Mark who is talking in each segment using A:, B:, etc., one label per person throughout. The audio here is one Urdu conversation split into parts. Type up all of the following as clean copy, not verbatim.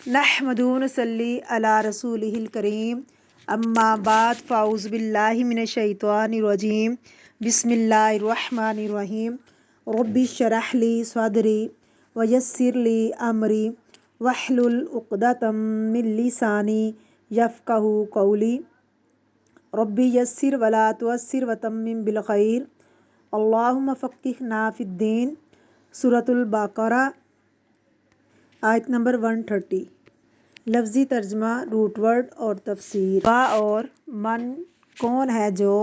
A: نحمدہ و نصلی علی رسولہ الکریم اما بعد فاعوذ باللہ من الشیطان الرجیم بسم اللہ الرحمن الرحیم رب اشرح لی صدری ویسر لی امری واحلل عقدۃ من لسانی یفقہوا قولی رب یسر ولا تعسر وتمم بالخیر اللہم فقہنا فی الدین۔ سورۃ البقرہ آیت نمبر 130۔ لفظی ترجمہ، روٹ ورڈ اور تفسیر۔ وا اور من کون ہے جو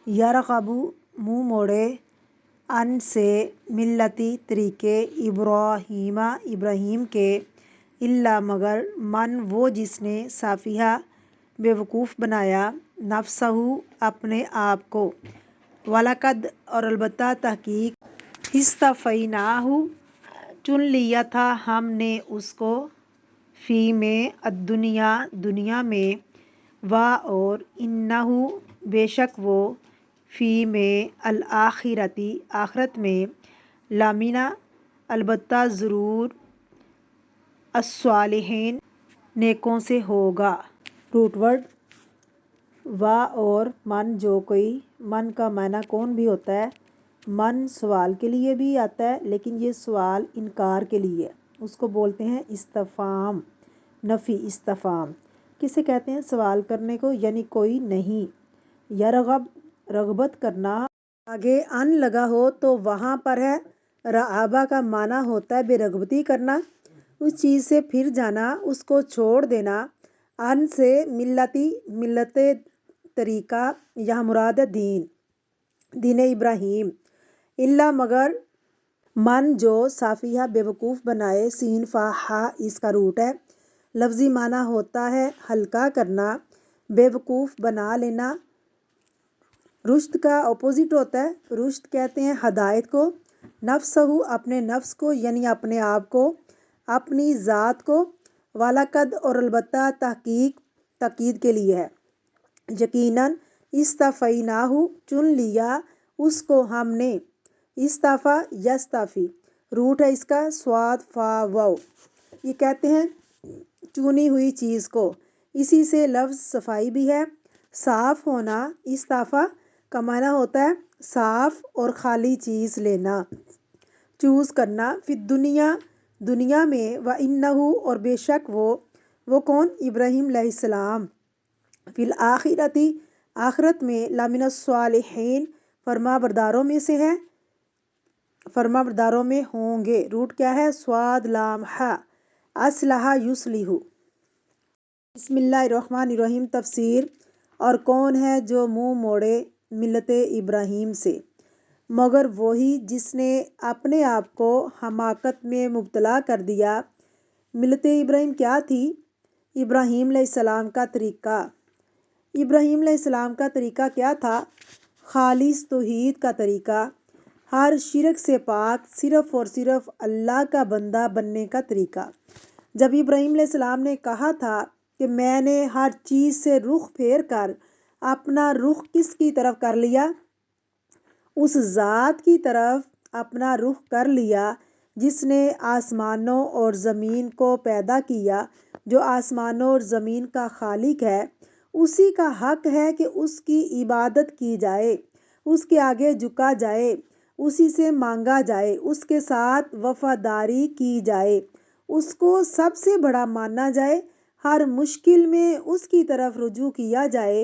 A: یرغب منہ موڑے ان سے ملتی طریقے ابراہیم کے الا مگر من وہ جس نے سفیہ بے وقوف بنایا نفسہ اپنے آپ کو وَلَقَدْ اور البتہ تحقیق اصطفیناہ چن لیا تھا ہم نے اس کو فی میں الدنیا دنیا میں وا اور انہ بے شک وہ فی میں الآخرتی آخرت میں لامنا البتہ ضرور الصالحین نیکوں سے ہوگا۔ روٹ ورڈ وا اور من جو کوئی من کا معنی کون بھی ہوتا ہے۔ من سوال کے لیے بھی آتا ہے لیکن یہ سوال انکار کے لیے اس کو بولتے ہیں استفہام، نفی استفہام۔ کسے کہتے ہیں سوال کرنے کو، یعنی کوئی نہیں۔ یرغب رغبت کرنا، آگے ان لگا ہو تو وہاں پر ہے رغبہ کا معنی ہوتا ہے بے رغبتی کرنا، اس چیز سے پھر جانا، اس کو چھوڑ دینا۔ ان سے ملت طریقہ، یہاں مراد ہے دین ابراہیم۔ الا مگر من جو سافیہ بے وقوف بنائے، سین فا ہا اس کا روٹ ہے۔ لفظی معنی ہوتا ہے ہلکا کرنا، بے وقوف بنا لینا۔ رشد کا اپوزٹ ہوتا ہے، رشد کہتے ہیں ہدایت کو۔ نفسہ اپنے نفس کو، یعنی اپنے آپ کو، اپنی ذات کو۔ وَلَقَدْ اور البتہ تحقیق تاکید کے لیے ہے، یقیناً اصطفیناہ چن لیا اس کو ہم نے۔ اصطفیٰ یستفی روٹ ہے اس کا صاد فا واو۔ یہ کہتے ہیں چنی ہوئی چیز کو، اسی سے لفظ صفائی بھی ہے، صاف ہونا۔ اصطفیٰ کا معنی ہوتا ہے صاف اور خالی چیز لینا، چوز کرنا۔ فی الدنیا دنیا میں، وَإِنَّهُ اور بے شک وہ کون؟ ابراہیم علیہ السلام۔ فی الآخرتی آخرت میں، لمن الصالحین فرما برداروں میں سے ہے، فرما برداروں میں ہوں گے۔ روٹ کیا ہے؟ صاد لام ہا۔ اصلح یصلح۔ بسم اللہ الرحمن الرحیم۔ تفسیر۔ اور کون ہے جو منہ موڑے ملت ابراہیم سے مگر وہی جس نے اپنے آپ کو حماقت میں مبتلا کر دیا۔ ملت ابراہیم کیا تھی؟ ابراہیم علیہ السلام کا طریقہ۔ ابراہیم علیہ السلام کا طریقہ کیا تھا؟ خالص توحید کا طریقہ، ہر شرک سے پاک، صرف اور صرف اللہ کا بندہ بننے کا طریقہ۔ جب ابراہیم علیہ السلام نے کہا تھا کہ میں نے ہر چیز سے رخ پھیر کر اپنا رخ کس کی طرف کر لیا؟ اس ذات کی طرف اپنا رخ کر لیا جس نے آسمانوں اور زمین کو پیدا کیا، جو آسمانوں اور زمین کا خالق ہے۔ اسی کا حق ہے کہ اس کی عبادت کی جائے، اس کے آگے جھکا جائے، اسی سے مانگا جائے، اس کے ساتھ وفاداری کی جائے، اس کو سب سے بڑا مانا جائے، ہر مشکل میں اس کی طرف رجوع کیا جائے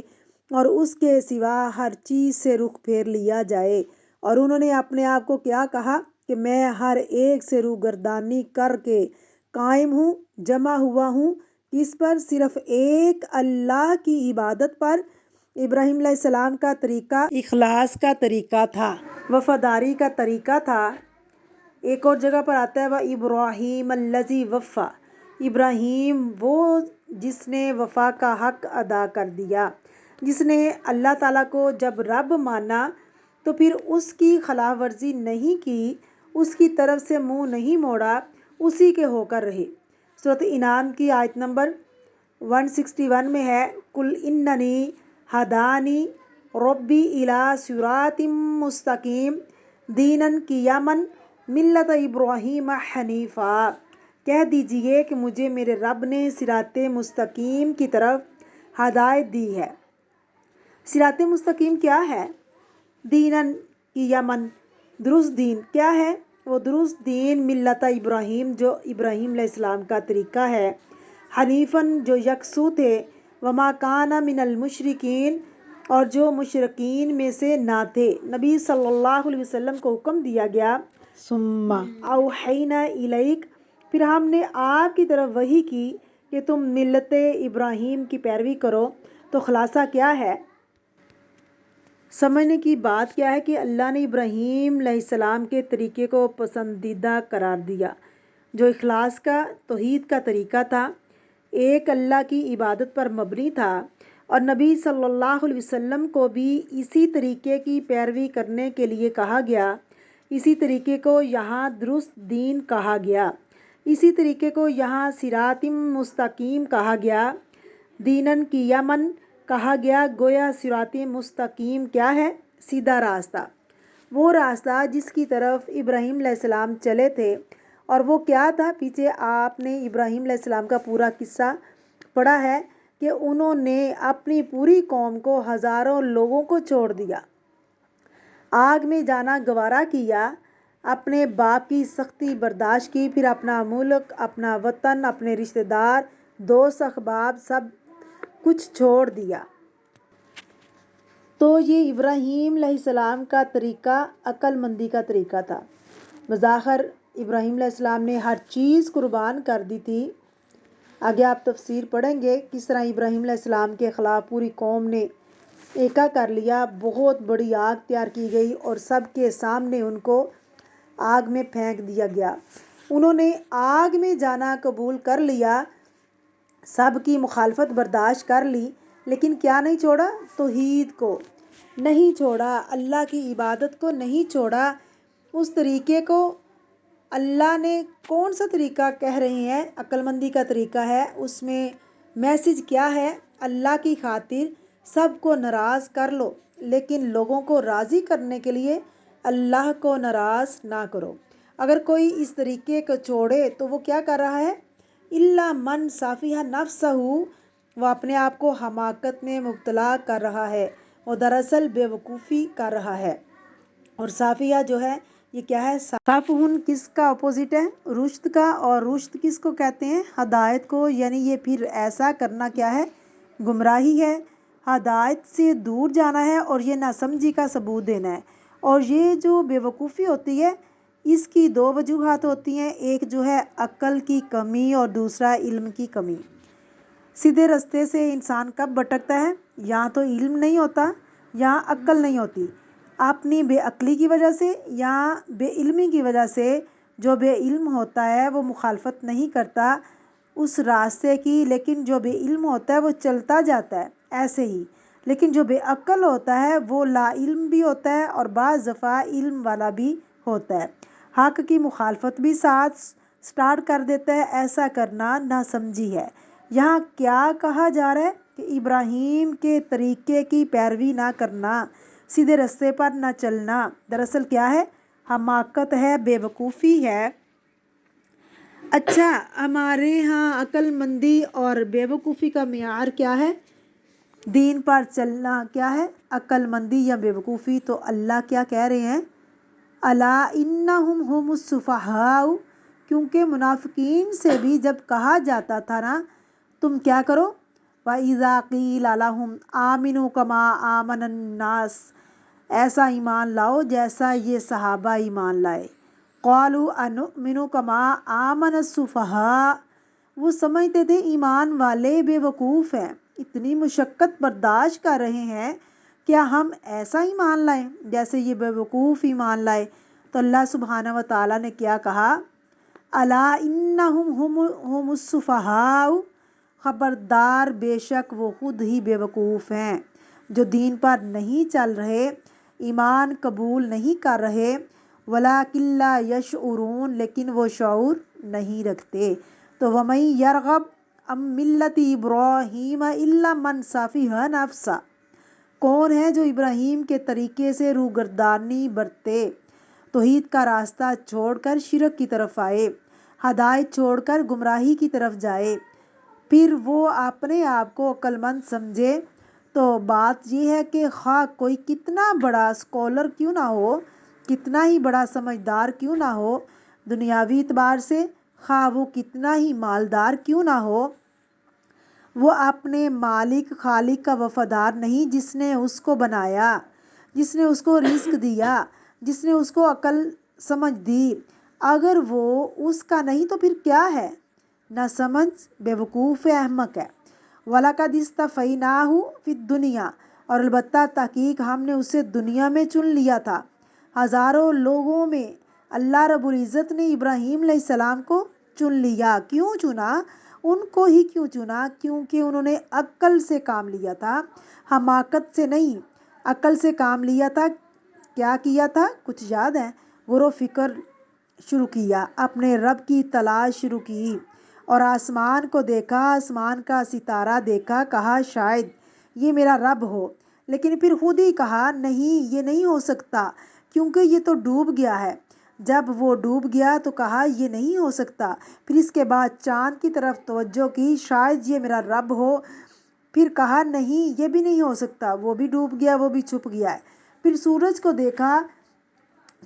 A: اور اس کے سوا ہر چیز سے رخ پھیر لیا جائے۔ اور انہوں نے اپنے آپ کو کیا کہا کہ میں ہر ایک سے روگردانی کر کے قائم ہوں، جمع ہوا ہوں، کس پر؟ صرف ایک اللہ کی عبادت پر۔ ابراہیم علیہ السلام کا طریقہ اخلاص کا طریقہ تھا، وفاداری کا طریقہ تھا۔ ایک اور جگہ پر آتا ہے وَإِبْرَاهِيمَ الَّذِي وَفَّى، ابراہیم وہ جس نے وفا کا حق ادا کر دیا، جس نے اللہ تعالیٰ کو جب رب مانا تو پھر اس کی خلاف ورزی نہیں کی، اس کی طرف سے منہ نہیں موڑا، اسی کے ہو کر رہے۔ سورۃ انعام کی آیت نمبر 161 میں ہے قُلْ إِنَّنِي هَدَانِي رَبِّي إِلَىٰ صِرَاطٍ مُّسْتَقِيمٍ دِینًا قِیَمًا مِلَّتَ إِبْرَاهِیمَ حَنِیفًا۔ کہہ دیجئے کہ مجھے میرے رب نے صراط مستقیم کی طرف ہدایت دی ہے۔ صراط مستقیم کیا ہے؟ دینن کی یمن، درست دین کیا ہے؟ وہ درست دین ملت ابراہیم، جو ابراہیم علیہ السلام کا طریقہ ہے، حنیفاً جو یکسو تھے، وما کان من المشرکین اور جو مشرکین میں سے نہ تھے۔ نبی صلی اللہ علیہ وسلم کو حکم دیا گیا، ثم اوحینا الیک، پھر ہم نے آپ کی طرف وحی کی کہ تم ملت ابراہیم کی پیروی کرو۔ تو خلاصہ کیا ہے؟ سمجھنے کی بات کیا ہے کہ اللہ نے ابراہیم علیہ السلام کے طریقے کو پسندیدہ قرار دیا، جو اخلاص کا، توحید کا طریقہ تھا، ایک اللہ کی عبادت پر مبنی تھا، اور نبی صلی اللہ علیہ وسلم کو بھی اسی طریقے کی پیروی کرنے کے لیے کہا گیا۔ اسی طریقے کو یہاں درست دین کہا گیا، اسی طریقے کو یہاں صراط مستقیم کہا گیا، دینن کی یمن کہا گیا۔ گویا صراط مستقیم کیا ہے؟ سیدھا راستہ، وہ راستہ جس کی طرف ابراہیم علیہ السلام چلے تھے۔ اور وہ کیا تھا؟ پیچھے آپ نے ابراہیم علیہ السلام کا پورا قصہ پڑھا ہے کہ انہوں نے اپنی پوری قوم کو، ہزاروں لوگوں کو چھوڑ دیا، آگ میں جانا گوارا کیا، اپنے باپ کی سختی برداشت کی، پھر اپنا ملک، اپنا وطن، اپنے رشتہ دار، دوست احباب، سب کچھ چھوڑ دیا۔ تو یہ ابراہیم علیہ السلام کا طریقہ عقل مندی کا طریقہ تھا۔ بظاہر ابراہیم علیہ السلام نے ہر چیز قربان کر دی تھی۔ آگے آپ تفسیر پڑھیں گے کس طرح ابراہیم علیہ السلام کے خلاف پوری قوم نے ایکا کر لیا، بہت بڑی آگ تیار کی گئی اور سب کے سامنے ان کو آگ میں پھینک دیا گیا۔ انہوں نے آگ میں جانا قبول کر لیا، سب کی مخالفت برداشت کر لی، لیکن کیا نہیں چھوڑا؟ توحید کو نہیں چھوڑا، اللہ کی عبادت کو نہیں چھوڑا، اس طریقے کو۔ اللہ نے کون سا طریقہ کہہ رہے ہیں؟ عقل مندی کا طریقہ ہے۔ اس میں میسج کیا ہے؟ اللہ کی خاطر سب کو ناراض کر لو، لیکن لوگوں کو راضی کرنے کے لیے اللہ کو ناراض نہ کرو۔ اگر کوئی اس طریقے کو چھوڑے تو وہ کیا کر رہا ہے؟ الا من صافیہ نفسہ، وہ اپنے آپ کو حماقت میں مبتلا کر رہا ہے، وہ دراصل بے وقوفی کر رہا ہے۔ اور صافیہ جو ہے یہ کیا ہے؟ صافہن کس کا اپوزٹ ہے؟ رشد کا۔ اور رشد کس کو کہتے ہیں؟ ہدایت کو۔ یعنی یہ پھر ایسا کرنا کیا ہے؟ گمراہی ہے، ہدایت سے دور جانا ہے، اور یہ ناسمجھی کا ثبوت دینا ہے۔ اور یہ جو بے وقوفی ہوتی ہے اس کی دو وجوہات ہوتی ہیں، ایک جو ہے عقل کی کمی اور دوسرا علم کی کمی۔ سیدھے راستے سے انسان کب بھٹکتا ہے؟ یا تو علم نہیں ہوتا یا عقل نہیں ہوتی، اپنی بے عقلی کی وجہ سے یا بے علمی کی وجہ سے۔ جو بے علم ہوتا ہے وہ مخالفت نہیں کرتا اس راستے کی، لیکن جو بے علم ہوتا ہے وہ چلتا جاتا ہے ایسے ہی۔ لیکن جو بے عقل ہوتا ہے وہ لا علم بھی ہوتا ہے اور بعض دفعہ علم والا بھی ہوتا ہے، حق کی مخالفت بھی ساتھ سٹارٹ کر دیتا ہے۔ ایسا کرنا ناسمجھی ہے۔ یہاں کیا کہا جا رہا ہے کہ ابراہیم کے طریقے کی پیروی نہ کرنا، سیدھے راستے پر نہ چلنا، دراصل کیا ہے؟ حماقت ہے، بے وقوفی ہے۔ اچھا، ہمارے ہاں عقل مندی اور بے وقوفی کا معیار کیا ہے؟ دین پر چلنا کیا ہے؟ عقل مندی یا بے وقوفی؟ تو اللہ کیا کہہ رہے ہیں؟ الا انہم ھم السفہاء، کیونکہ منافقین سے بھی جب کہا جاتا تھا نا تم کیا کرو، وَإِذَا قِيلَ لَهُمْ آمِنُوا كَمَا آمَنَ النَّاسُ، ایسا ایمان لاؤ جیسا یہ صحابہ ایمان لائے، قَالُوا أَنُؤْمِنُ كَمَا آمَنَ السُّفَهَاءُ، وہ سمجھتے تھے ایمان والے بے وقوف ہیں، اتنی مشقت برداشت کر رہے ہیں، کیا ہم ایسا ایمان لائیں جیسے یہ بے وقوف ایمان لائے؟ تو اللہ سبحانہ و تعالیٰ نے کیا کہا؟ الا انہم ھم السفہاء، خبردار بے شک وہ خود ہی بے وقوف ہیں، جو دین پر نہیں چل رہے، ایمان قبول نہیں کر رہے، ولکن لا یشعرون، لیکن وہ شعور نہیں رکھتے۔ تو ومن یرغب عن ملت ابراہیم الا من سفیہ نفسہ، کون ہے جو ابراہیم کے طریقے سے روگردانی برتے، توحید کا راستہ چھوڑ کر شرک کی طرف آئے، ہدایت چھوڑ کر گمراہی کی طرف جائے، پھر وہ اپنے آپ کو عقل مند سمجھے، تو بات یہ ہے کہ خواہ کوئی کتنا بڑا اسکالر کیوں نہ ہو، کتنا ہی بڑا سمجھدار کیوں نہ ہو دنیاوی اعتبار سے، خواہ وہ کتنا ہی مالدار کیوں نہ ہو، وہ اپنے مالک خالق کا وفادار نہیں، جس نے اس کو بنایا، جس نے اس کو رزق دیا، جس نے اس کو عقل سمجھ دی۔ اگر وہ اس کا نہیں تو پھر کیا ہے؟ نہ سمجھ، بے وقوف ہے، احمق ہے۔ وَلَقَدِ اسْتَفَيْنَاهُ فِي الدُّنْيَا، اور البتہ تحقیق ہم نے اسے دنیا میں چن لیا تھا۔ ہزاروں لوگوں میں اللہ رب العزت نے ابراہیم علیہ السلام کو چن لیا۔ کیوں چنا؟ ان کو ہی کیوں چنا؟ کیونکہ انہوں نے عقل سے کام لیا تھا، حماقت سے نہیں، عقل سے کام لیا تھا۔ کیا کیا تھا؟ کچھ یاد ہے؟ غور و فکر شروع کیا، اپنے رب کی تلاش شروع کی، اور آسمان کو دیکھا، آسمان کا ستارہ دیکھا، کہا شاید یہ میرا رب ہو، لیکن پھر خود ہی کہا نہیں، یہ نہیں ہو سکتا کیونکہ یہ تو ڈوب گیا ہے۔ جب وہ ڈوب گیا تو کہا یہ نہیں ہو سکتا، پھر اس کے بعد چاند کی طرف توجہ کی، شاید یہ میرا رب ہو، پھر کہا نہیں، یہ بھی نہیں ہو سکتا، وہ بھی ڈوب گیا، وہ بھی چھپ گیا ہے۔ پھر سورج کو دیکھا،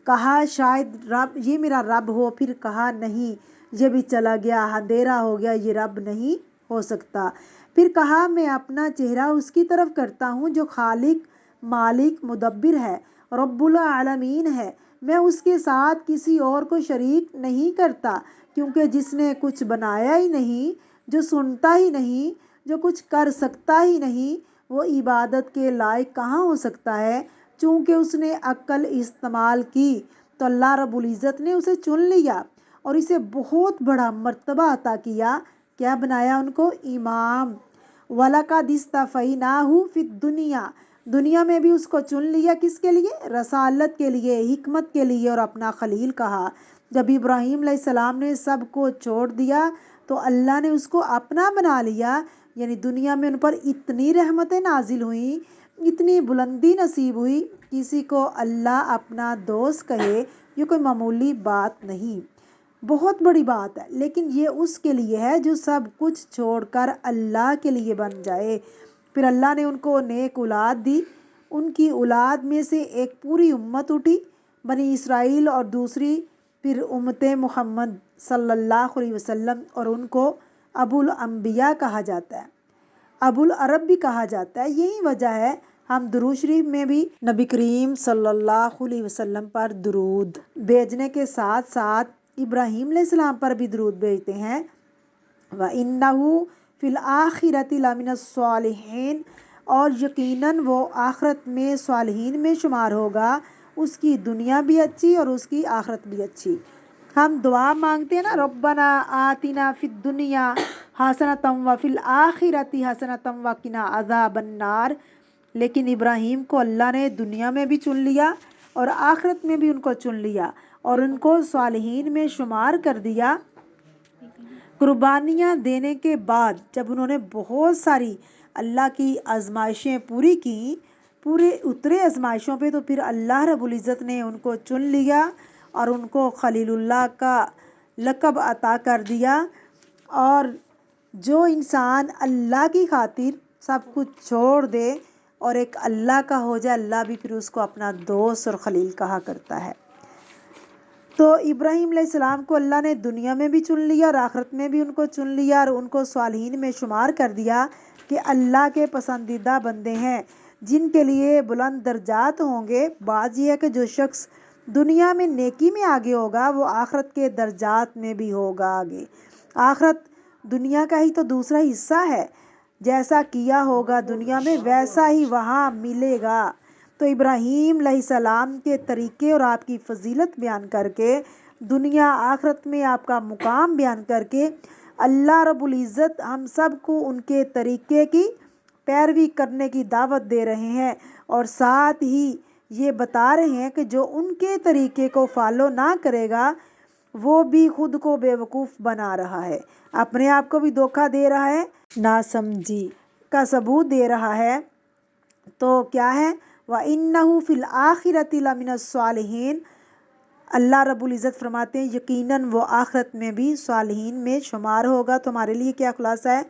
A: کہا شاید یہ میرا رب ہو، پھر کہا نہیں، یہ بھی چلا گیا، اندھیرا ہو گیا، یہ رب نہیں ہو سکتا۔ پھر کہا میں اپنا چہرہ اس کی طرف کرتا ہوں جو خالق، مالک، مدبر ہے، رب العالمین ہے، میں اس کے ساتھ کسی اور کو شریک نہیں کرتا، کیونکہ جس نے کچھ بنایا ہی نہیں، جو سنتا ہی نہیں، جو کچھ کر سکتا ہی نہیں، وہ عبادت کے لائق کہاں ہو سکتا ہے؟ چونکہ اس نے عقل استعمال کی تو اللہ رب العزت نے اسے چن لیا اور اسے بہت بڑا مرتبہ عطا کیا۔ کیا بنایا ان کو؟ امام۔ وَلَقَدِ اسْتَفَيْنَاهُ فِي الدُّنْيَا، دنیا میں بھی اس کو چن لیا، کس کے لیے؟ رسالت کے لیے، حکمت کے لیے، اور اپنا خلیل کہا۔ جب ابراہیم علیہ السلام نے سب کو چھوڑ دیا تو اللہ نے اس کو اپنا بنا لیا، یعنی دنیا میں ان پر اتنی رحمتیں نازل ہوئیں، اتنی بلندی نصیب ہوئی، کسی کو اللہ اپنا دوست کہے یہ کوئی معمولی بات نہیں، بہت بڑی بات ہے، لیکن یہ اس کے لیے ہے جو سب کچھ چھوڑ کر اللہ کے لیے بن جائے۔ پھر اللہ نے ان کو نیک اولاد دی، ان کی اولاد میں سے ایک پوری امت اٹھی، بنی اسرائیل، اور دوسری پھر امت محمد صلی اللہ علیہ وسلم، اور ان کو ابو الانبیاء کہا جاتا ہے، ابو العرب بھی کہا جاتا ہے۔ یہی وجہ ہے ہم درود شریف میں بھی نبی کریم صلی اللہ علیہ وسلم پر درود بھیجنے کے ساتھ ساتھ ابراہیم علیہ السلام پر بھی درود بھیجتے ہیں۔ وَإِنَّهُ فِي الْآخِرَةِ لَمِنَ الصَّالِحِينَ، اور یقیناً وہ آخرت میں صالحین میں شمار ہوگا، اس کی دنیا بھی اچھی اور اس کی آخرت بھی اچھی۔ ہم دعا مانگتے ہیں نا، ربنا آتنا فی الدنیا حسنۃ وفی الآخرۃ حسنۃ وقنا عذاب النار، لیکن ابراہیم کو اللہ نے دنیا میں بھی چن لیا اور آخرت میں بھی ان کو چن لیا اور ان کو صالحین میں شمار کر دیا۔ قربانیاں دینے کے بعد جب انہوں نے بہت ساری اللہ کی آزمائشیں پوری کی، پورے اترے آزمائشوں پہ، تو پھر اللہ رب العزت نے ان کو چن لیا اور ان کو خلیل اللہ کا لقب عطا کر دیا۔ اور جو انسان اللہ کی خاطر سب کچھ چھوڑ دے اور ایک اللہ کا ہو جائے، اللہ بھی پھر اس کو اپنا دوست اور خلیل کہا کرتا ہے۔ تو ابراہیم علیہ السلام کو اللہ نے دنیا میں بھی چن لیا اور آخرت میں بھی ان کو چن لیا اور ان کو صالحین میں شمار کر دیا کہ اللہ کے پسندیدہ بندے ہیں جن کے لیے بلند درجات ہوں گے۔ بات یہ ہے کہ جو شخص دنیا میں نیکی میں آگے ہوگا وہ آخرت کے درجات میں بھی ہوگا آگے۔ آخرت دنیا کا ہی تو دوسرا حصہ ہے، جیسا کیا ہوگا دنیا میں ویسا ہی وہاں ملے گا۔ تو ابراہیم علیہ السلام کے طریقے اور آپ کی فضیلت بیان کر کے، دنیا آخرت میں آپ کا مقام بیان کر کے، اللہ رب العزت ہم سب کو ان کے طریقے کی پیروی کرنے کی دعوت دے رہے ہیں، اور ساتھ ہی یہ بتا رہے ہیں کہ جو ان کے طریقے کو فالو نہ کرے گا وہ بھی خود کو بے وقوف بنا رہا ہے، اپنے آپ کو بھی دھوکہ دے رہا ہے، ناسمجھی کا ثبوت دے رہا ہے۔ تو کیا ہے؟ وَإِنَّهُ فِي الْآخِرَةِ لَمِنَ الصَّالِحِينَ، اللہ رب العزت فرماتے ہیں یقیناً وہ آخرت میں بھی صالحین میں شمار ہوگا۔ تو ہمارے لیے کیا خلاصہ ہے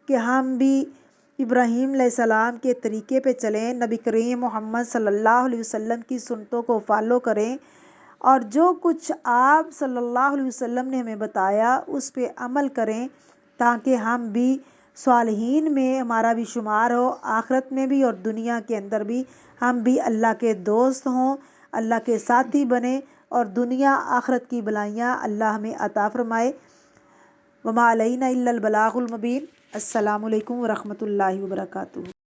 A: کہ ہم بھی ابراہیم علیہ السلام کے طریقے پہ چلیں، نبی کریم محمد صلی اللہ علیہ وسلم کی سنتوں کو فالو کریں، اور جو کچھ آپ صلی اللہ علیہ وسلم نے ہمیں بتایا اس پہ عمل کریں، تاکہ ہم بھی صالحین میں ہمارا بھی شمار ہو، آخرت میں بھی اور دنیا کے اندر بھی ہم بھی اللہ کے دوست ہوں، اللہ کے ساتھی بنیں، اور دنیا آخرت کی بلائیاں اللہ ہمیں عطا فرمائے۔ وما علینا الا البلاغ المبین۔ السلام علیکم ورحمۃ اللہ وبرکاتہ۔